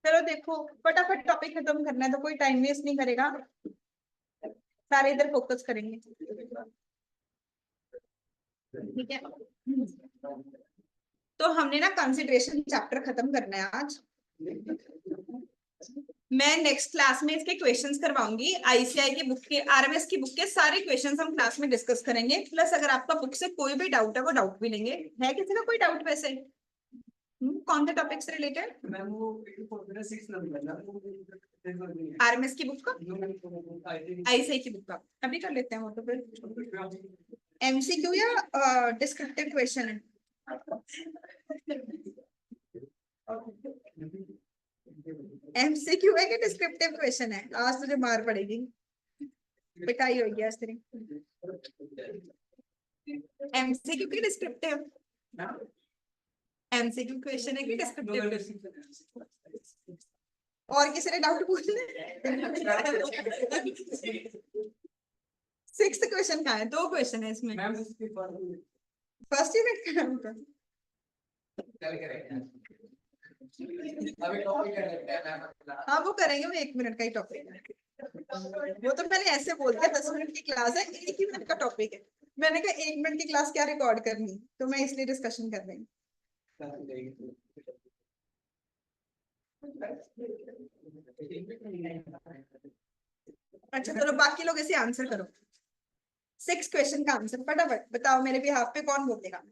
चलो देखो, फटाफट टॉपिक खत्म करना है तो कोई टाइम वेस्ट नहीं करेगा, सारे इधर फोकस करेंगे। ठीक है, तो हमने ना कंसिडरेशन चैप्टर खत्म करना है आज। मैं नेक्स्ट क्लास में इसके क्वेश्चंस करवाऊंगी, आईसीआई की बुक के, आरएमएस की बुक के सारे क्वेश्चंस हम क्लास में डिस्कस करेंगे। प्लस अगर आपका बुक से कोई भी डाउट है वो डाउट भी लेंगे। है किसी का कोई डाउट वैसे? कौन से टॉपिक से रिलेटेड? आरएमएस की बुक का, आईसीआई की बुक का अभी कर लेते हैं वो। तो फिर एमसीक्यू या डिस्क्रिप्टिव क्वेश्चन है? एमसीक्यू है कि डिस्क्रिप्टिव क्वेश्चन है? आज तुझे मार पड़ेगी, पिटाई होगी आज तेरी। एमसीक्यू की डिस्क्रिप्टिव? एमसीक्यू क्वेश्चन है कि डिस्क्रिप्टिव? और किसी ने डाउट पूछना? 6th क्वेश्चन कहाँ है? 2 क्वेश्चन है इसमें। फर्स्ट यूनिट का नाम था। हाँ वो करेंगे, वो 1 मिनट का ही टॉपिक है। वो तो मैंने ऐसे बोल दिया 10 मिनट की क्लास है, 1 ही मिनट का टॉपिक है। मैंने कहा 1 मिनट की क्लास क्या रिकॉर्ड करनी, तो मैं इसलिए डिस्कशन कर रही हूँ। अच्छा चलो, बाकी लोग इसे आंसर करो। 6 क्वेश्चन का आंसर फटाफट बताओ, मेरे भी हाथ पे कौन बोलेगा?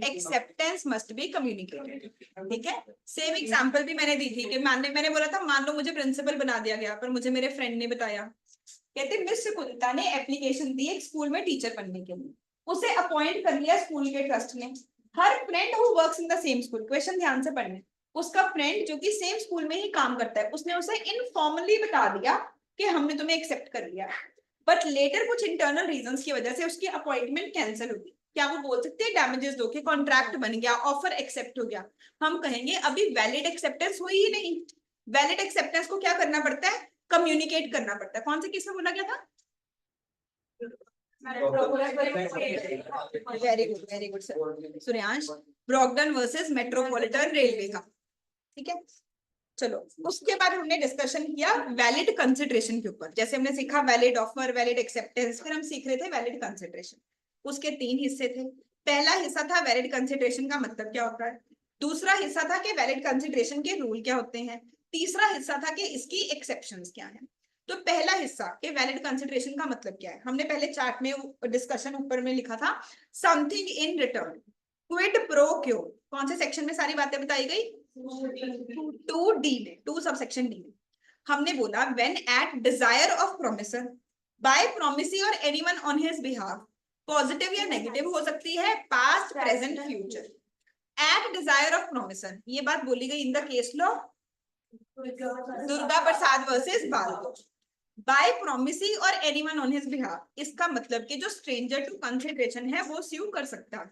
Acceptance must be communicated. ठीक है, सेम एग्जांपल भी मैंने दी थी कि मैंने बोला था मान लो मुझे प्रिंसिपल बना दिया गया, पर मुझे मेरे फ्रेंड ने बताया, कहते मिस कुलता ने एप्लीकेशन दी एक स्कूल में टीचर बनने के लिए, उसे अपॉइंट कर लिया स्कूल के ट्रस्ट ने। हर friend who works in the same school, question ध्यान से पढ़ने, उसका फ्रेंड जो कि सेम स्कूल में ही काम करता है, उसने उसे इनफॉर्मली बता दिया कि हमने तुम्हें एक्सेप्ट कर लिया, बट लेटर कुछ इंटरनल रीजंस की वजह से उसकी अपॉइंटमेंट कैंसिल होगी। क्या वो बोल सकते हैं डैमेजेस दो के कॉन्ट्रैक्ट बन गया, ऑफर एक्सेप्ट हो गया? हम कहेंगे अभी वैलिड एक्सेप्टेंस हुई ही नहीं। वैलिड एक्सेप्टेंस को क्या करना पड़ता है? कम्युनिकेट करना पड़ता है। कौन से केस में बोला गया था? Very good sir Suryansh, Brogden versus Metropolitan Railway का। ठीक है, चलो उसके बाद हमने डिस्कशन किया वैलिड कंसिडरेशन के ऊपर। जैसे हमने सीखा वैलिड ऑफर, वैलिड एक्सेप्टेंस, फिर हम सीख रहे थे वैलिड कंसिडरेशन। उसके 3 हिस्से थे। पहला हिस्सा था वैलिड कंसिडरेशन का मतलब क्या होता है, दूसरा हिस्सा था कि वैलिड कंसिडरेशन के रूल क्या होते हैं, तीसरा हिस्सा था कि इसकी एक्सेप्शंस क्या हैं। तो पहला हिस्सा कि वैलिड कंसिडरेशन का मतलब क्या है, हमने पहले चार्ट में डिस्कशन ऊपर में लिखा था something in return, quid pro क्यो। कौन से सेक्शन में सारी बातें बताई गई? 2D में, 2 सबसेक्शन डी में। हमने बोला when at desire of promisor by promisee और anyone on his behalf, positive या नेगेटिव हो सकती है, past present future. At desire of promisor, ये बात बोली गई in the case law Durga Prasad versus Bal. By promisee और एनीवन ऑन हिज बिहाफ, इसका मतलब कि जो स्ट्रेंजर टू कंसिडरेशन है वो स्यू कर सकता है,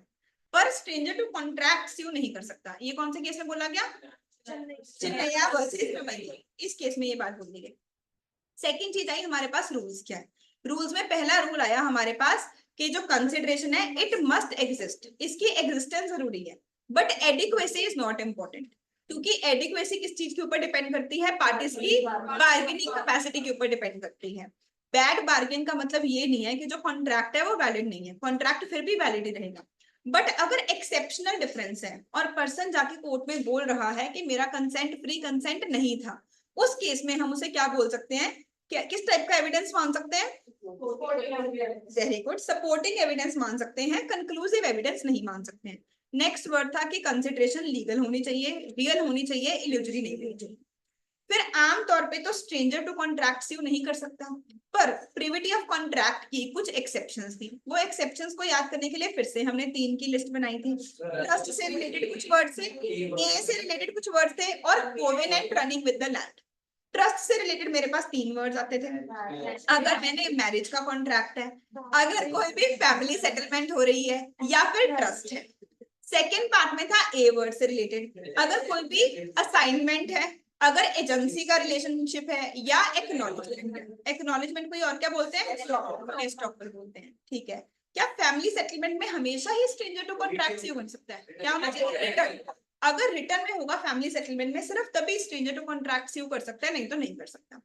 पर स्ट्रेंजर टू कॉन्ट्रैक्ट स्यू नहीं कर सकता। ये कौन से केस में बोला गया? चिन्नैया वर्सेस, इस केस में ये बात बोली गई। सेकंड चीज आई हमारे पास रूल्स क्या है। रूल्स में पहला रूल आया हमारे पास कि जो कंसिडरेशन है इट मस्ट एग्जिस्ट, इसकी एग्जिस्टेंस जरूरी है, but adequacy is not important. क्योंकि एडिक्वेसी किस चीज के ऊपर डिपेंड करती है? पार्टीज की बार्गेनिंग कैपेसिटी के ऊपर डिपेंड करती है। बैड बार्गेन का मतलब ये नहीं है कि जो कॉन्ट्रैक्ट है वो वैलिड नहीं है, कॉन्ट्रैक्ट फिर भी वैलिड ही रहेगा। बट अगर एक्सेप्शनल डिफरेंस है और पर्सन जाके कोर्ट में बोल रहा है कि मेरा कंसेंट फ्री कंसेंट नहीं था, उस केस में हम उसे क्या बोल सकते हैं? क्या किस टाइप का एविडेंस मान सकते हैं? वेरी गुड, सपोर्टिंग एविडेंस मान सकते हैं, कंक्लूसिव एविडेंस नहीं मान सकते हैं। नेक्स्ट वर्ड था कि कंसिडरेशन लीगल होनी चाहिए, रियल होनी चाहिए, इल्यूजरी नहीं होनी चाहिए। फिर आमतौर पे तो स्ट्रेंजर टू कॉन्ट्रैक्ट स्यू नहीं कर सकता, पर प्रिविटी ऑफ कॉन्ट्रैक्ट की कुछ एक्सेप्शंस थी। वो एक्सेप्शंस को याद करने के लिए फिर से हमने 3 की लिस्ट बनाई थी। ट्रस्ट से रिलेटेड कुछ वर्ड थे, ए से रिलेटेड कुछ वर्ड थे, और covenant running with the land. Trust से रिलेटेड मेरे पास 3 वर्ड्स आते थे। अगर मैंने मैरिज का कॉन्ट्रैक्ट है, अगर कोई भी फैमिली सेटलमेंट हो रही है, या फिर ट्रस्ट है। सेकेंड पार्ट में था ए वर्ड से रिलेटेड, अगर कोई भी असाइनमेंट है, अगर एजेंसी का रिलेशनशिप है, या एक्नॉलेजमेंट है। एक्नॉलेजमेंट को और क्या बोलते हैं? एस्टॉपल बोलते हैं। ठीक है। क्या फैमिली सेटलमेंट में हमेशा ही स्ट्रेंजर टू कॉन्ट्रैक्ट बन सकता है? क्या होना चाहिए? रिटर्न। अगर रिटर्न में होगा फैमिली सेटलमेंट में, सिर्फ तभी स्ट्रेंजर टू कॉन्ट्रैक्ट कर सकता है, नहीं तो नहीं कर सकता।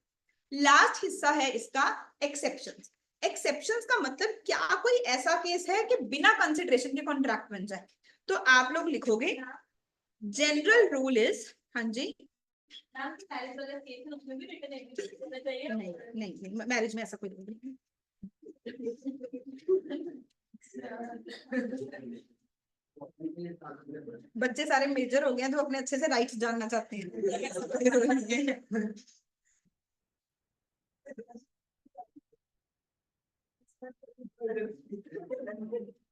लास्ट हिस्सा है इसका एक्सेप्शंस। एक्सेप्शंस का मतलब क्या कोई ऐसा केस है कि बिना कंसिडरेशन के कॉन्ट्रैक्ट बन जाए? तो आप लोग लिखोगे जनरल रूल इज, हाँ जी, नहीं मैरिज में ऐसा कोई रूल नहीं। बच्चे सारे मेजर हो गए हैं तो अपने अच्छे से राइट्स जानना चाहते हैं।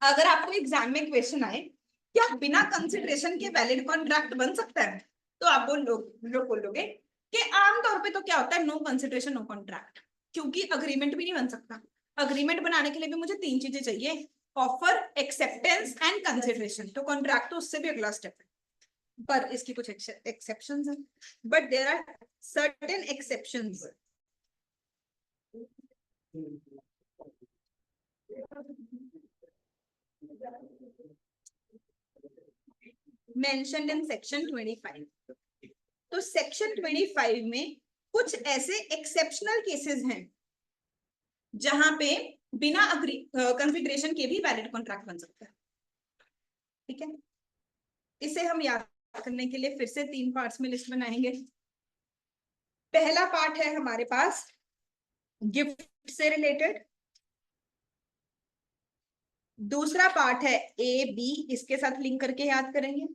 अगर आपको एग्जाम में क्वेश्चन आए क्या बिना कंसिडरेशन के वैलिड कॉन्ट्रैक्ट बन सकता है, तो आप बोलोगे कि आमतौर पे तो क्या होता है, नो कंसिडरेशन नो कॉन्ट्रैक्ट, क्योंकि अग्रीमेंट भी नहीं बन सकता। अग्रीमेंट बनाने के लिए भी मुझे 3 चीजें चाहिए, ऑफर, एक्सेप्टेंस एंड कंसिडरेशन। तो कॉन्ट्रैक्ट तो उससे भी अगला स्टेप है, पर इसकी कुछ एक्सेप्शंस हैं, but there are certain exceptions. Mentioned in section 25। तो सेक्शन 25 में कुछ ऐसे एक्सेप्शनल केसेस हैं जहां पे बिना कंसिडरेशन के भी वैलिड कॉन्ट्रैक्ट बन सकता है। ठीक है, इसे हम याद करने के लिए फिर से 3 पार्ट्स में लिस्ट बनाएंगे। पहला पार्ट है हमारे पास गिफ्ट से रिलेटेड, दूसरा पार्ट है ए बी, इसके साथ लिंक करके याद करेंगे,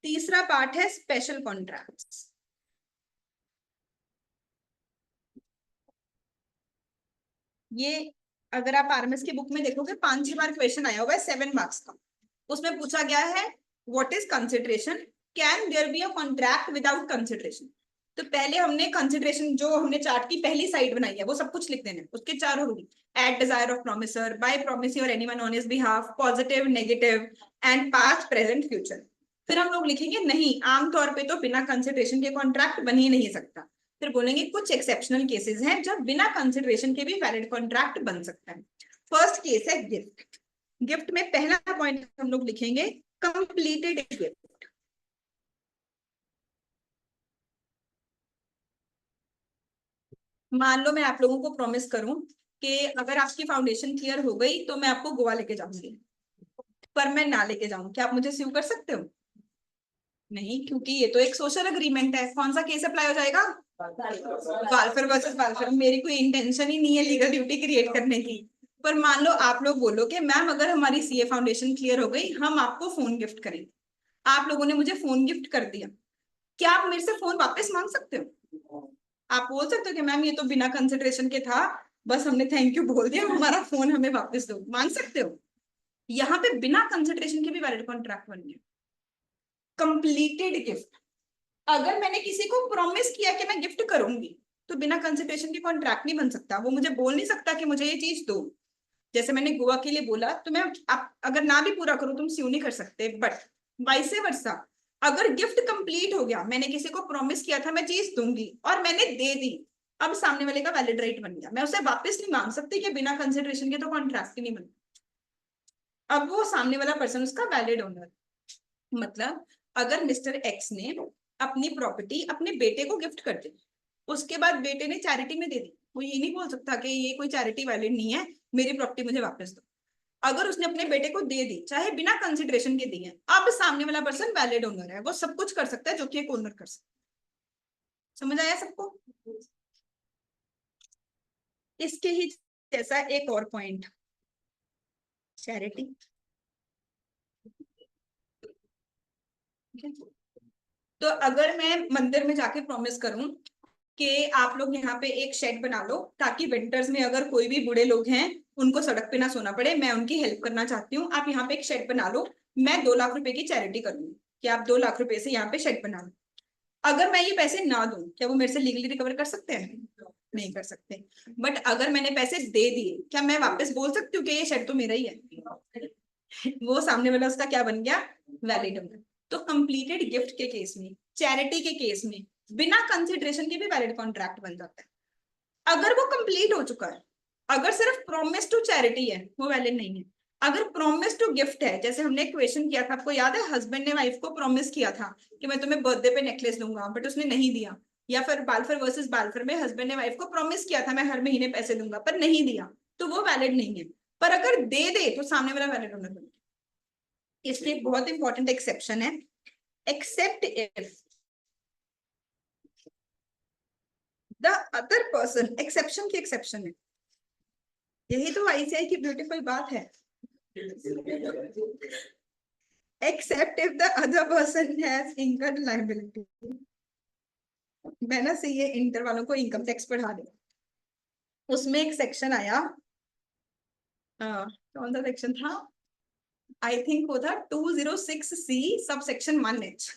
तीसरा पार्ट है स्पेशल कॉन्ट्रैक्ट्स। ये अगर आप आरएमएस की बुक में देखोगे 5-6 बार क्वेश्चन आया होगा 7 मार्क्स का। उसमें पूछा गया है what is consideration, can there be a contract without consideration. तो पहले हमने कंसिडरेशन, जो हमने चार्ट की पहली साइड बनाई है, वो सब कुछ लिख देना है, उसके 4 rule, at desire of promisor, by promisee और anyone on his behalf, positive, negative and past, present, future. फिर हम लोग लिखेंगे नहीं, आमतौर पे तो बिना कंसिडरेशन के कॉन्ट्रैक्ट बन ही नहीं सकता। फिर बोलेंगे कुछ एक्सेप्शनल केसेस हैं जब बिना कंसिडरेशन के भी वैलिड कॉन्ट्रैक्ट बन सकता है। फर्स्ट केस है गिफ्ट। गिफ्ट में पहला पॉइंट हम लोग लिखेंगे कंप्लीटेड गिफ्ट। मान लो मैं आप लोगों को प्रॉमिस करूं कि अगर आपकी फाउंडेशन क्लियर हो गई तो मैं आपको गोवा लेके जाऊंगी, पर मैं ना लेके जाऊं, क्या आप मुझे स्यू कर सकते हो? नहीं, क्योंकि ये तो एक सोशल अग्रीमेंट है। कौन सा केस अप्लाई हो जाएगा? वालफेयर वर्सेस वालफेयर। मेरी कोई इंटेंशन ही नहीं है लीगल ड्यूटी क्रिएट करने की। पर मान लो आप लोग बोलो कि मैम अगर हमारी सीए फाउंडेशन क्लियर हो गई हम आपको फोन गिफ्ट करेंगे। आप लोगों ने मुझे फोन गिफ्ट कर दिया, क्या आप मेरे से फोन वापस मांग सकते हो? आप बोल सकते हो कि मैम ये तो बिना कंसिडरेशन के था, बस हमने थैंक यू बोल दिया, हमारा फोन हमें वापस दो, मांग सकते हो? यहाँ पे बिना कंसिडरेशन के भी वैलिड कॉन्ट्रैक्ट बन गया। कंप्लीटेड गिफ्ट, अगर मैंने किसी को प्रॉमिस किया कि मैं गिफ्ट करूंगी, तो बिना कंसिडरेशन के कॉन्ट्रैक्ट नहीं बन सकता। वो मुझे बोल नहीं सकता कि मुझे ये चीज दो। जैसे मैंने गोवा के लिए बोला, तो मैं आप अगर ना भी पूरा करूं तुम स्यू नहीं कर सकते, बट वाइस वर्सा, अगर गिफ्ट कंप्लीट हो गया, मैंने किसी को प्रॉमिस किया था मैं चीज दूंगी और मैंने दे दी, अब सामने वाले का वैलिड राइट बन गया, मैं उसे वापस नहीं मांग सकती कि बिना कंसिडरेशन के तो कॉन्ट्रैक्ट ही नहीं बन। अब वो सामने वाला पर्सन उसका वैलिड ओनर। मतलब अगर मिस्टर एक्स ने अपनी प्रॉपर्टी अपने बेटे को गिफ्ट कर दी, उसके बाद बेटे ने चैरिटी में दे दी, वो ये नहीं बोल सकता कि ये कोई चैरिटी वैलिड नहीं है, मेरी प्रॉपर्टी मुझे वापस दो। अगर उसने अपने बेटे को दे दी, चाहे बिना कंसिडरेशन के दी है, अब सामने वाला पर्सन वैलिड ओनर है, वो सब कुछ कर सकता है जो कि एक ओनर कर सकता है। समझ आया सबको? इसके ही जैसा एक और पॉइंट, चैरिटी। तो अगर मैं मंदिर में जाके प्रॉमिस करूं कि आप लोग यहाँ पे एक शेड बना लो ताकि विंटर्स में अगर कोई भी बूढ़े लोग हैं उनको सड़क पे ना सोना पड़े, मैं उनकी हेल्प करना चाहती हूँ, आप यहाँ पे एक शेड बना लो, मैं 2 लाख रुपए की चैरिटी करूंगी कि आप 2 लाख रुपए से यहाँ पे शेड बना लो। अगर मैं ये पैसे ना दूं, क्या वो मेरे से लीगली रिकवर कर सकते हैं? नहीं कर सकते। बट अगर मैंने पैसे दे दिए, क्या मैं वापस बोल सकती हूँ कि ये शेड तो मेरा ही है? वो सामने वाला उसका क्या बन गया? वैलिड हो गया। तो कंप्लीटेड गिफ्ट के केस में, चैरिटी के केस में, बिना कंसिडरेशन के भी वैलिड कॉन्ट्रैक्ट बन जाता है अगर वो कंप्लीट हो चुका है। अगर सिर्फ प्रॉमिस टू चैरिटी है वो वैलिड नहीं है। अगर प्रॉमिस टू गिफ्ट है, जैसे हमने क्वेश्चन किया था, आपको याद है, हस्बैंड ने वाइफ को प्रॉमिस किया था कि मैं तुम्हें बर्थडे पे नेकलेस दूंगा, बट उसने नहीं दिया। या फिर बालफर वर्सेस बालफर में हस्बैंड ने वाइफ को प्रॉमिस किया था मैं हर महीने पैसे दूंगा, पर नहीं दिया, तो वो वैलिड नहीं है। पर अगर दे दे तो सामने वाला वैलिड होना चाहिए। इसलिए बहुत इंपॉर्टेंट एक्सेप्शन है, except if the other person, exception की एक्सेप्शन है। यही तो आईसीआई की ब्यूटीफुल बात है। Except if the other person has income liability. मैं ना सीए इंटर वालों को इनकम टैक्स पढ़ा दे, उसमें एक सेक्शन आया, कौन सा सेक्शन था, आई थिंक वो था 206C सब सेक्शन 1H।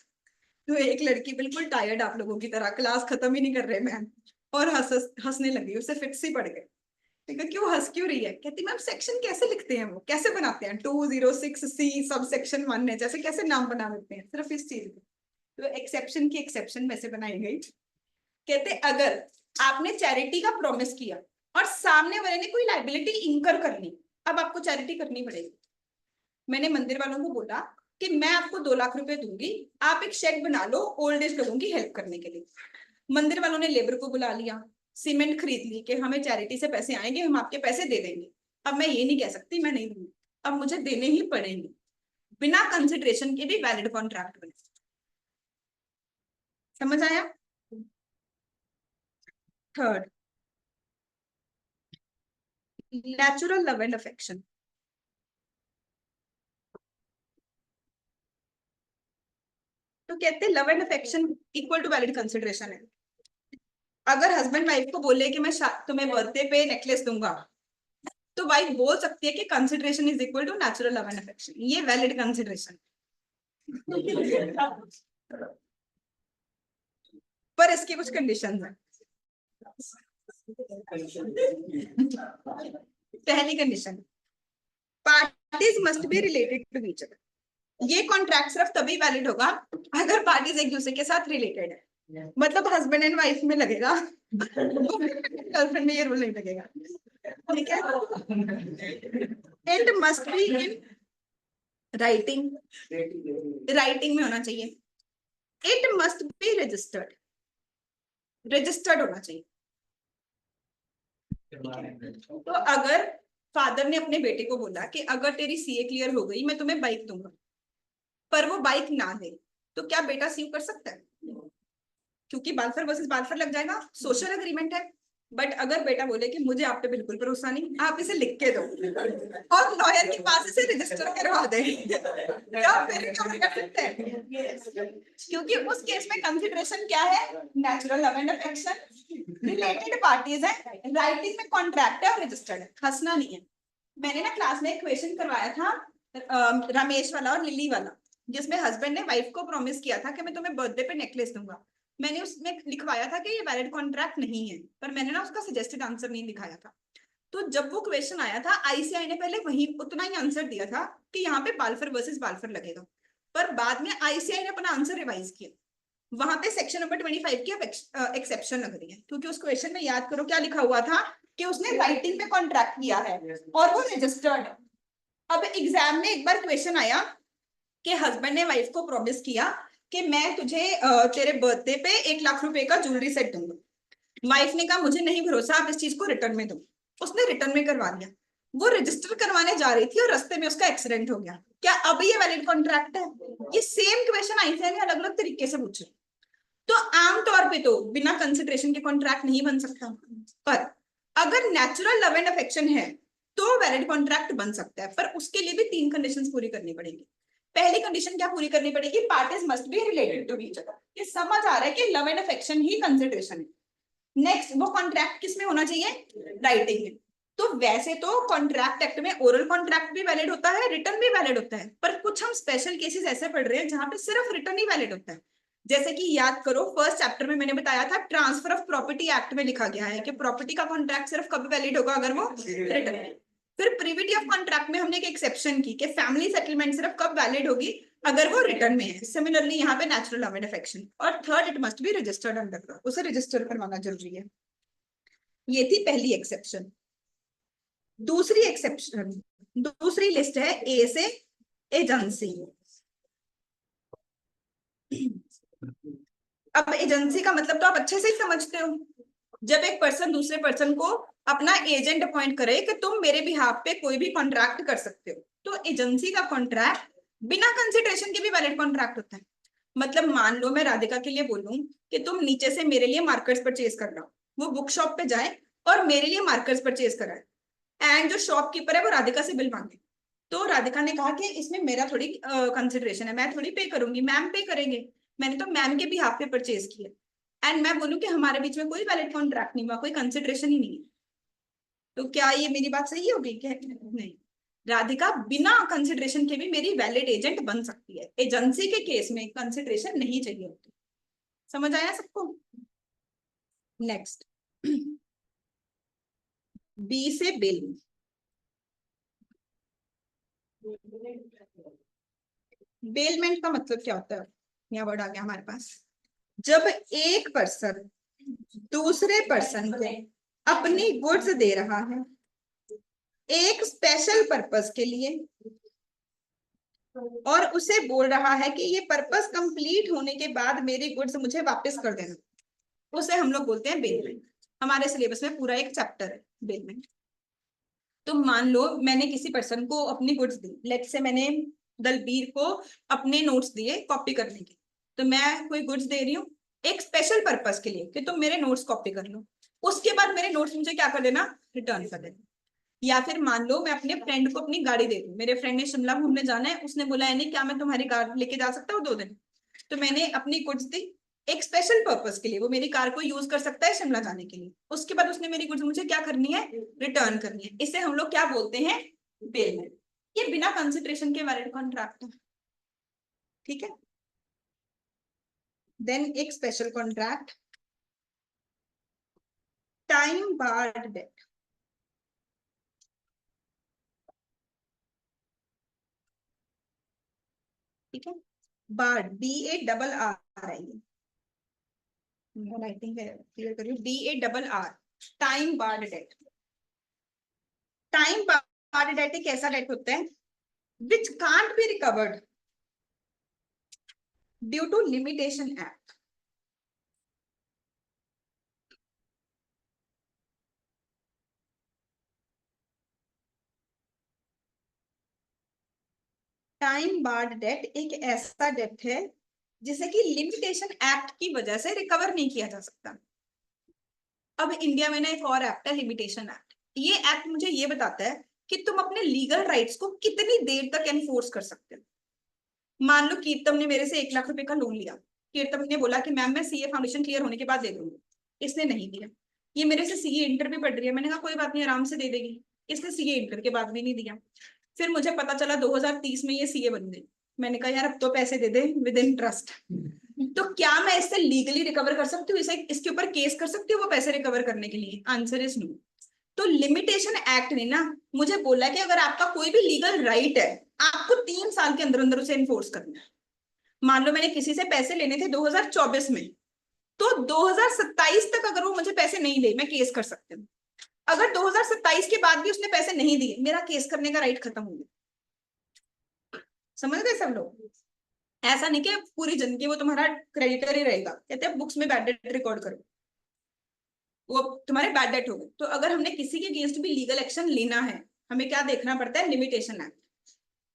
तो एक लड़की बिल्कुल टायर्ड आप लोगों की तरह, क्लास खत्म ही नहीं कर रहे मैम, और हंसने लगी, उसे फिट्स ही पड़ गए। ठीक, क्यों हंस क्यों रही है? कहती मैम सेक्शन कैसे लिखते हैं, वो कैसे बनाते हैं 206C सब सेक्शन 1H, जैसे कैसे नाम बना देते हैं सिर्फ इस चीज में। तो एक्सेप्शन की एक्सेप्शन वैसे बनाई गई। कहते अगर आपने चैरिटी का प्रॉमिस किया और सामने वाले ने कोई लाइबिलिटी इंकर कर ली, अब आपको चैरिटी करनी पड़ेगी। मैंने मंदिर वालों को बोला कि मैं आपको 2 लाख रुपए दूंगी, आप एक शेड बना लो ओल्ड एज लोगों की हेल्प करने के लिए। मंदिर वालों ने लेबर को बुला लिया, सीमेंट खरीद ली कि हमें चैरिटी से पैसे आएंगे, हम आपके पैसे दे देंगे। अब मैं ये नहीं कह सकती मैं नहीं दूंगी, अब मुझे देने ही पड़ेंगे, बिना कंसिडरेशन के भी वैलिड कॉन्ट्रैक्ट बने। समझ आया? Third, natural love and affection. तो कहते हैं love and affection equal to valid consideration है। अगर हस्बैंड वाइफ को बोले कि मैं तुम्हें बर्थडे पे नेकलेस दूंगा, तो वाइफ बोल सकती है कि consideration is equal to natural love and affection, ये वैलिड कंसिडरेशन। पर इसकी कुछ कंडीशंस हैं। पहली condition, parties must be related to each other. ये कॉन्ट्रैक्ट सिर्फ तभी वैलिड होगा अगर पार्टीज एक दूसरे के साथ रिलेटेड है, मतलब हस्बैंड एंड वाइफ में लगेगा, गर्लफ्रेंड में ये रूल नहीं लगेगा। ठीक है, it must be in writing, writing में होना चाहिए। It must be registered, registered होना चाहिए। तो अगर फादर ने अपने बेटे को बोला कि अगर तेरी सीए क्लियर हो गई मैं तुम्हें बाइक दूंगा, पर वो बाइक ना दे, तो क्या बेटा सीव कर सकता है? क्योंकि बालफर वर्सेस बालफर लग जाएगा, सोशल एग्रीमेंट है। बट अगर बेटा बोले कि मुझे आप पे बिल्कुल भरोसा नहीं, आप इसे लिख के दो और लॉयर के पास इसे रजिस्टर करवा दे, क्या फिर क्या कर सकते हैं? क्योंकि उस केस में कंसिडरेशन क्या है? Natural love and affection, related parties है, राइटिंग में कॉन्ट्रैक्ट है और रजिस्टर्ड है, हंसना नहीं है। मैंने ना क्लास में एक क्वेश्चन करवाया था रमेश वाला और लिली वाला, जिसमें हस्बैंड ने वाइफ को प्रॉमिस किया था कि मैं तुम्हें बर्थडे पे नेकलेस दूंगा। मैंने उसमें लिखवाया था कि ये वैलिड कॉन्ट्रैक्ट नहीं है, पर मैंने ना उसका सजेस्टेड आंसर नहीं दिखाया था। तो जब वो क्वेश्चन आया था, आईसीआई ने पहले वही उतना ही आंसर दिया था कि यहाँ पे बालफर वर्सेस बालफर लगेगा, पर बाद में आईसीआई ने अपना आंसर रिवाइज किया, वहां पे सेक्शन नंबर 25 की एक्सेप्शन लग रही है, क्योंकि उस क्वेश्चन में याद करो क्या लिखा हुआ था कि उसने राइटिंग में कॉन्ट्रैक्ट किया है और वो रजिस्टर्ड है। अब एग्जाम में एक बार क्वेश्चन आया कि हस्बैंड ने वाइफ को प्रॉमिस किया कि मैं तुझे तेरे बर्थडे पे 1 लाख रुपए का ज्वेलरी सेट दूंगा। वाइफ ने कहा मुझे नहीं भरोसा, आप इस चीज को रिटर्न में दो। उसने रिटर्न में करवा दिया, वो रजिस्टर करवाने जा रही थी और रास्ते में उसका एक्सीडेंट हो गया, क्या अब ये वैलिड कॉन्ट्रैक्ट है? ये सेम क्वेश्चन आईसीआई ने अलग अलग तरीके से पूछे। तो आमतौर पे तो बिना कंसिडरेशन के कॉन्ट्रैक्ट नहीं बन सकता, पर अगर नेचुरल लव एंड अफेक्शन है तो वैलिड कॉन्ट्रैक्ट बन सकता है, पर उसके लिए भी 3 कंडीशंस पूरी करनी पड़ेगी। पहली कंडीशन क्या पूरी करनी पड़ेगी? Parties must be related to each other. ये समझ आ रहा है कि लव एंड अफेक्शन ही कंसिडरेशन है। नेक्स्ट, वो कॉन्ट्रैक्ट किस में होना चाहिए? राइटिंग में। तो वैसे तो कॉन्ट्रैक्ट एक्ट में ओरल कॉन्ट्रैक्ट भी वैलिड होता है, रिटर्न भी वैलिड होता है, पर कुछ हम स्पेशल केसेस ऐसे पढ़ रहे हैं जहां पे सिर्फ रिटर्न ही वैलिड होता है। जैसे कि याद करो, फर्स्ट चैप्टर में मैंने बताया था ट्रांसफर ऑफ प्रॉपर्टी एक्ट में लिखा गया है कि प्रॉपर्टी का कॉन्ट्रैक्ट सिर्फ कब वैलिड होगा? अगर वो रिटर्न है। फिर प्रिविटी ऑफ कॉन्ट्रैक्ट में हमने एक एक्सेप्शन की कि फैमिली सेटलमेंट सिर्फ कब वैलिड होगी? अगर वो रिटर्न में है। सिमिलरली यहाँ पे नेचुरल लव एंड अफेक्शन। और third, it must be registered under law, उसे रजिस्टर करवाना जरूरी है। ये थी पहली एक्सेप्शन। दूसरी एक्सेप्शन, दूसरी लिस्ट है ए से एजेंसी। अब एजेंसी का मतलब तो आप अच्छे से ही समझते हो। जब एक पर्सन दूसरे पर्सन को अपना एजेंट अपॉइंट करे कि तुम मेरे बिहाफ पे कोई भी कॉन्ट्रैक्ट कर सकते हो, तो एजेंसी का कॉन्ट्रैक्ट बिना कंसिडरेशन के भी वैलिड कॉन्ट्रैक्ट होता है। मतलब मान लो मैं राधिका के लिए बोलूं कि तुम नीचे से मेरे लिए मार्कर्स परचेज कर लो, वो बुक शॉप पे जाए और मेरे लिए मार्कर्स परचेज कराए, एंड जो शॉपकीपर है वो राधिका से बिल मांगे, तो राधिका ने कहा कि इसमें मेरा थोड़ी कंसिडरेशन है, मैं थोड़ी पे करूंगी, मैम पे करेंगे, मैंने तो मैम के भी हाथ पे परचेज किया। एंड मैं बोलूं कि हमारे बीच में कोई वैलिड कॉन्ट्रैक्ट नहीं हुआ, कोई कंसिडरेशन ही नहीं है, तो क्या ये मेरी बात सही होगी? क्या नहीं, राधिका बिना कंसिडरेशन के भी मेरी वैलिड एजेंट बन सकती है। एजेंसी के केस में कंसिडरेशन नहीं चाहिए होती। समझ आया सबको? नेक्स्ट, बी से बिल। बेलमेंट का मतलब क्या होता है? यहाँ वर्ड आ गया हमारे पास। जब एक पर्सन दूसरे पर्सन को अपनी गुड्स दे रहा है एक स्पेशल पर्पस के लिए, और उसे बोल रहा है कि ये पर्पस कंप्लीट होने के बाद मेरी गुड्स मुझे वापस कर देना, उसे हम लोग बोलते हैं बेलमेंट। हमारे सिलेबस में पूरा एक चैप्टर है बेलमेंट। तो मान लो मैंने किसी पर्सन को अपनी गुड्स दी, लेट से मैंने दलबीर को अपने नोट्स दिए कॉपी करने के, तो मैं कोई गुड्स दे रही हूँ एक स्पेशल पर्पस के लिए कि तुम मेरे नोट्स कॉपी कर लो, उसके बाद मेरे नोट्स मुझे क्या कर देना? रिटर्न कर देना। या फिर मान लो मैं अपने फ्रेंड को अपनी गाड़ी दे दूं, मेरे फ्रेंड ने शिमला घूमने जाना है, उसने बोला है नहीं क्या मैं तुम्हारी कार लेके जा सकता हूँ 2 दिन, तो मैंने अपनी गुड्स दी एक स्पेशल पर्पस के लिए, वो मेरी कार को यूज कर सकता है शिमला जाने के लिए, उसके बाद उसने मेरी गुड्स मुझे क्या करनी है? रिटर्न करनी है। इसे हम लोग क्या बोलते हैं? बेलमेंट। ये बिना कंसिडरेशन के वैलिड कॉन्ट्रैक्ट है, ठीक है। देन एक special contract, time barred debt, ठीक है। बार्ड, BARR है ये, राइटिंग क्लियर करिए, BARR, time barred debt. Time barred debt एक ऐसा डेट होता है which can't be recovered due to limitation act। Time barred debt एक ऐसा डेट है जिसे कि लिमिटेशन एक्ट की वजह से रिकवर नहीं किया जा सकता। अब इंडिया में ना एक और एक्ट है लिमिटेशन एक्ट। ये एक्ट मुझे ये बताता है कि तुम अपने लीगल राइट्स को कितनी देर तक एनफोर्स कर सकते हो। मान लो कीर्तम ने मेरे से 1 लाख रुपए का लोन लिया, कीर्तम ने बोला कि मैम मैं सीए फाउंडेशन क्लियर होने के बाद दे दूंगी, इसने नहीं दिया। ये मेरे से सीए इंटर भी पढ़ रही है, मैंने कहा कोई बात नहीं आराम से दे देगी, इसने सीए इंटर के बाद भी नहीं दिया। फिर मुझे पता चला 2030 में ये सीए बन गई, मैंने कहा यार अब तो पैसे दे दे विद इंटरेस्ट। तो क्या मैं इससे लीगली रिकवर कर सकती हूँ, इसे इसके ऊपर केस कर सकती हूँ वो पैसे रिकवर करने के लिए? Answer is no. तो लिमिटेशन एक्ट ने ना मुझे बोला कि अगर आपका कोई भी लीगल राइट है आपको 3 साल के अंदर अंदर उसे इन्फोर्स करना है। मान लो मैंने किसी से पैसे लेने थे 2024 में, तो 2027 तक अगर वो मुझे पैसे नहीं ले मैं केस कर सकती हूँ। अगर 2027 के बाद भी उसने पैसे नहीं दिए मेरा केस करने का राइट खत्म हो गया। समझ गए सब लोग? ऐसा नहीं कि पूरी जिंदगी वो तुम्हारा क्रेडिटर ही रहेगा, कहते हैं बुक्स में बैड डेट रिकॉर्ड करो, वो तुम्हारे बैड डेट हो गए। तो अगर हमने किसी के अगेंस्ट भी लीगल एक्शन लेना है हमें क्या देखना पड़ता है? Limitation act.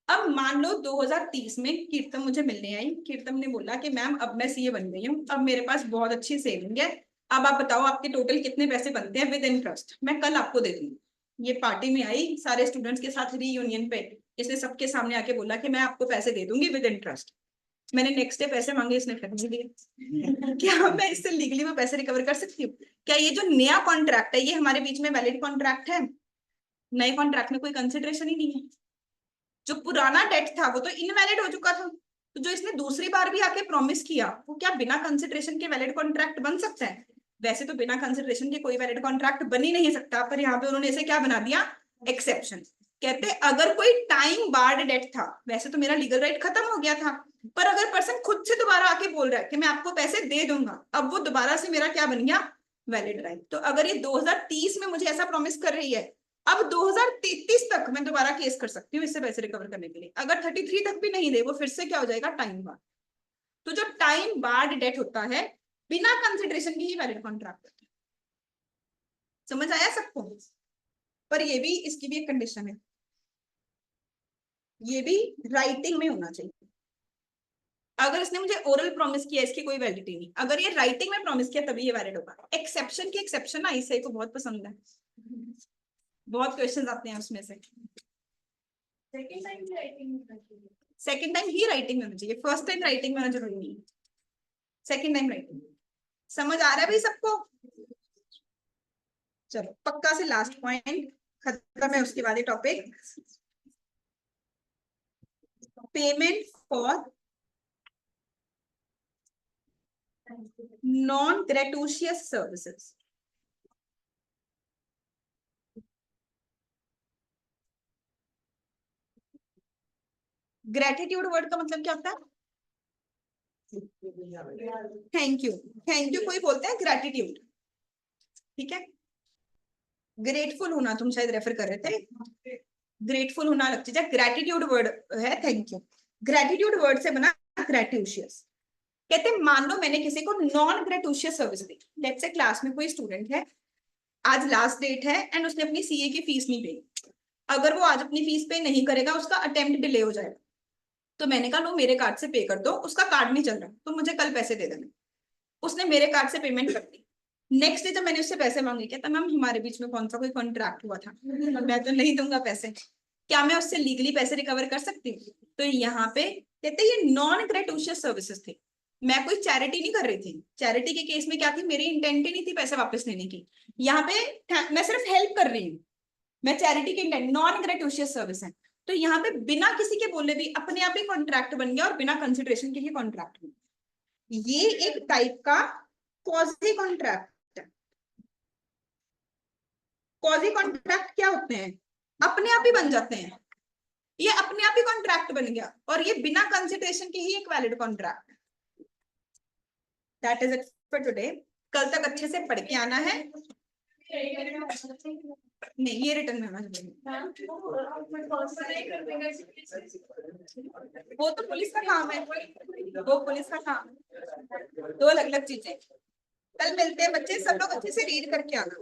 अब मान लो 2030 में कीर्तन मुझे मिलने आई, कीर्तन ने बोला कि मैम अब मैं सीए बन गई हूँ, अब मेरे पास बहुत अच्छी सेविंग है, अब आप बताओ आपके टोटल कितने पैसे बनते हैं विद इंटरेस्ट, मैं कल आपको दे दूंगी। ये पार्टी में आई सारे स्टूडेंट्स के साथ रीयूनियन पे, इसने सबके सामने आके बोला कि मैं आपको पैसे दे दूंगी विद इंटरेस्ट। मैंने नेक्स्ट डे पैसे मांगे, इसने फेंक दिए। क्या मैं इससे लीगली वो पैसे रिकवर कर सकती हूँ? क्या ये जो नया कॉन्ट्रैक्ट है ये हमारे बीच में वैलिड कॉन्ट्रैक्ट है? नए कॉन्ट्रैक्ट में कोई कंसिडरेशन ही नहीं है। जो पुराना डेट था वो तो इनवैलिड हो चुका था, तो जो इसने दूसरी बार भी आके प्रॉमिस किया वो क्या बिना कंसिडरेशन के वैलिड कॉन्ट्रैक्ट बन सकता है? वैसे तो बिना कंसिडरेशन के कोई वैलिड कॉन्ट्रैक्ट बन ही नहीं सकता, पर यहाँ पे उन्होंने इसे क्या बना दिया? एक्सेप्शन। कहते अगर कोई टाइम बार्ड डेट था, वैसे तो मेरा लीगल राइट खत्म हो गया था, पर अगर पर्सन खुद से दोबारा आके बोल रहा है कि मैं आपको पैसे दे दूंगा, अब वो दोबारा से मेरा क्या बन गया? Valid right. तो अगर ये 2030 में मुझे ऐसा प्रॉमिस कर रही है, अब 2033 तक मैं दोबारा केस कर सकती हूँ इससे पैसे रिकवर करने के लिए। अगर 33 तक भी नहीं दे, वो फिर से क्या हो जाएगा? Time barred. तो जो टाइम बार्ड डेट होता है बिना कंसिडरेशन की ही वैलिड कॉन्ट्रैक्ट होता है। समझ आया सबको? पर ये भी, इसकी भी एक कंडीशन है, ये भी राइटिंग में होना चाहिए। अगर इसने मुझे ओरल प्रॉमिस किया इसकी कोई वैलिडिटी नहीं, अगर ये राइटिंग में प्रॉमिस किया तभी ये वैलिड होगा। एक्सेप्शन की एक्सेप्शन ना इसे को बहुत पसंद है, बहुत क्वेश्चन आते हैं उसमें से। सेकंड टाइम ही राइटिंग में होना चाहिए, फर्स्ट टाइम राइटिंग में होना जरूरी नहीं है, सेकंड टाइम राइटिंग। समझ आ रहा है भाई सबको? चलो पक्का से लास्ट पॉइंट खत्म है, उसके बाद ये topic payment for non gratuitous services. Gratitude word का मतलब क्या होता है? Thank you. थैंक यू कोई बोलते हैं ग्रेटिट्यूड, ठीक है? ग्रेटफुल होना तुम शायद रेफर कर रहे थे, ग्रेटफुल होना अलग चीज है, ग्रेटिट्यूड वर्ड है थैंक यू। ग्रेटिट्यूड वर्ड से बना ग्रेटिशियस। कहते हैं मान लो मैंने किसी को नॉन ग्रेटुशियस सर्विस दी, लेट्स से क्लास में कोई स्टूडेंट है, आज लास्ट डेट है एंड उसने अपनी सीए की फीस नहीं पे, अगर वो आज अपनी फीस पे नहीं करेगा उसका अटेम्प्ट डिले हो जाएगा। तो मैंने कहा लो मेरे कार्ड से पे कर दो, उसका कार्ड नहीं चल रहा तो मुझे कल पैसे दे देना। उसने मेरे कार्ड से पेमेंट कर दी। नेक्स्ट डे जब मैंने उससे पैसे मांगे, कहता मैम हमारे बीच में कौन सा कोई कॉन्ट्रैक्ट हुआ था, मैं तो नहीं दूंगा पैसे। क्या मैं उससे लीगली पैसे रिकवर कर सकती हूँ? तो यहाँ पे कहते ये नॉन ग्रेटुशियस सर्विसेज थे, मैं कोई चैरिटी नहीं कर रही थी। चैरिटी के केस में क्या थी, मेरी इंटेंट ही नहीं थी पैसे वापस लेने की, यहाँ पे मैं सिर्फ हेल्प कर रही हूँ। मैं चैरिटी के इंटेंट, नॉन ग्रेटुशियस सर्विस है, तो यहाँ पे बिना किसी के बोले भी अपने आप ही कॉन्ट्रैक्ट बन गया और बिना कंसिडरेशन के ही कॉन्ट्रैक्ट बन गया। ये एक टाइप का क्वाजी कॉन्ट्रैक्ट है। क्वाजी कॉन्ट्रैक्ट क्या होते हैं? अपने आप ही बन जाते हैं, ये अपने आप ही कॉन्ट्रैक्ट बन गया और ये बिना कंसिडरेशन के ही एक valid contract. That is it for today. कल तक अच्छे से पढ़ के आना है। नहीं ये रिटर्न में आना चाहिए, वो तो पुलिस का काम है, वो पुलिस का काम है, दो अलग अलग चीजें। कल मिलते हैं बच्चे, सब लोग अच्छे से रीड करके आना।